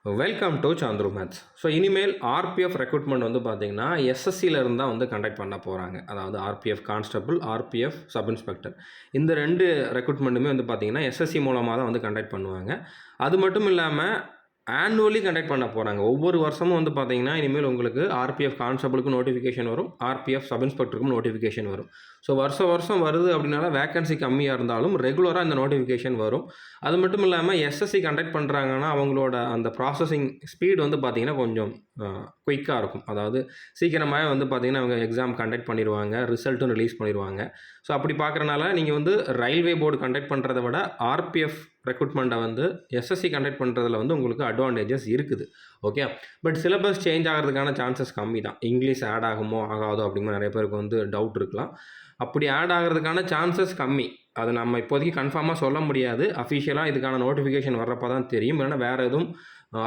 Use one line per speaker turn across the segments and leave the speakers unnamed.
Welcome to Chandru maths. So இனிமேல் RPF recruitment வந்து பார்த்தீங்கன்னா எஸ்எஸ்சியிலேருந்து தான் வந்து கண்டக்ட் பண்ண போகிறாங்க. அதாவது RPF constable, RPF sub inspector. இந்த 2 ரெக்ரூட்மெண்ட்டுமே வந்து பார்த்தீங்கன்னா எஸ்எஸ்சி மூலமாக தான் வந்து கண்டக்ட் பண்ணுவாங்க. அது மட்டும் இல்லாமல் ஆனுவலி கண்டக்ட் பண்ண போகிறாங்க. ஒவ்வொரு வருஷமும் வந்து பார்த்தீங்கன்னா இனிமேல் உங்களுக்கு ஆர்பிஎஃப் கான்ஸ்டபிளுக்கும் நோட்டிஃபிகேஷன் வரும், ஆர்பிஎஃப் சப் இன்ஸ்பெக்டருக்கும் நோட்டிஃபிகேஷன் வரும். ஸோ வருஷம் வருது அப்படின்னால வேக்கன்சி கம்மியாக இருந்தாலும் ரெகுலராக இந்த நோட்டிஃபிகேஷன் வரும். அது மட்டும் இல்லாமல் எஸ்எஸ்சி கண்டக்ட் பண்ணுறாங்கன்னா அவங்களோட அந்த ப்ராசஸிங் ஸ்பீட் வந்து பார்த்திங்கன்னா கொஞ்சம் குயிக்காக இருக்கும். அதாவது சீக்கிரமாகவே வந்து பார்த்திங்கன்னா அவங்க எக்ஸாம் கண்டக்ட் பண்ணிடுவாங்க, ரிசல்ட்டும் ரிலீஸ் பண்ணிடுவாங்க. ஸோ அப்படி பார்க்குறனால நீங்கள் வந்து ரயில்வே போர்டு கண்டக்ட் பண்ணுறத விட ஆர்பிஎஃப் ரெக்ரூட்மெண்ட்டை வந்து எஸ்எஸ்சி கண்டக்ட் பண்ணுறதுல வந்து உங்களுக்கு அட்வான்டேஜஸ் இருக்குது. ஓகே, பட் சிலபஸ் சேஞ்ச் ஆகிறதுக்கான சான்சஸ் கம்மி தான். இங்கிலீஷ் ஆட் ஆகுமோ ஆகாதோ அப்படிங்கிற நிறைய பேருக்கு வந்து டவுட் இருக்கலாம். அப்படி ஆட் ஆகிறதுக்கான சான்சஸ் கம்மி. அது நம்ம இப்போதைக்கு கன்ஃபார்மாக சொல்ல முடியாது. அஃபிஷியலாக இதுக்கான நோட்டிஃபிகேஷன் வர்றப்போ தான் தெரியும். இல்லைன்னா வேறு எதுவும்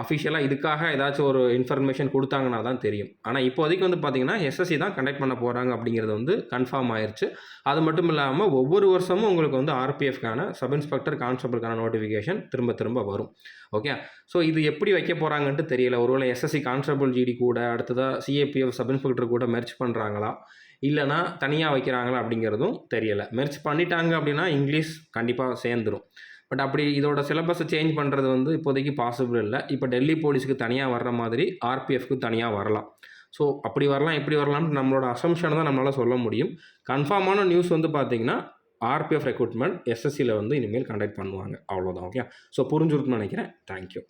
அஃபிஷியலாக இதுக்காக ஏதாச்சும் ஒரு இன்ஃபர்மேஷன் கொடுத்தாங்கன்னா தான் தெரியும். ஆனால் இப்போதைக்கு வந்து பார்த்திங்கன்னா எஸ்எஸ்சி தான் கண்டக்ட் பண்ண போகிறாங்க அப்படிங்கிறது வந்து கன்ஃபார்ம் ஆயிடுச்சு. அது மட்டும் இல்லாமல் ஒவ்வொரு வருஷமும் உங்களுக்கு வந்து ஆர்பிஎஃப்கான சப் இன்ஸ்பெக்டர், கான்ஸ்டபிளுக்கான நோட்டிஃபிகேஷன் திரும்ப வரும். ஓகே, ஸோ இது எப்படி வைக்க போகிறாங்கன்ட்டு தெரியல. ஒருவேளை எஸ்எஸ்சி கான்ஸ்டபிள் ஜிடி கூட அடுத்ததாக சிஏபிஎஃப் சப் இன்ஸ்பெக்டர் கூட மெர்ஜ் பண்ணுறாங்களா, இல்லைனா தனியாக வைக்கிறாங்களா அப்படிங்கிறதும் தெரியலை. மெர்ஜ் பண்ணிட்டாங்க அப்படின்னா இங்கிலீஷ் கண்டிப்பாக சேர்ந்துடும். பட் அப்படி இதோட சிலபஸை சேஞ்ச் பண்ணுறது வந்து இப்போதைக்கு பாசிபிள் இல்லை. இப்போ டெல்லி போலீஸுக்கு தனியாக வர்ற மாதிரி ஆர்பிஎஃப்க்கு தனியாக வரலாம். ஸோ அப்படி வரலாம், எப்படி வரலாம்னு நம்மளோட அசம்ஷனை தான் நம்மளால் சொல்ல முடியும். கன்ஃபார்மான நியூஸ் வந்து பார்த்திங்கன்னா ஆர்பிஎஃப் ரெக்ரூட்மெண்ட் எஸ்எஸ்சியில் வந்து இனிமேல் கண்டக்ட் பண்ணுவாங்க. அவ்வளோதான். ஓகே, ஸோ புரிஞ்சுருக்குன்னு நினைக்கிறேன். தேங்க்யூ.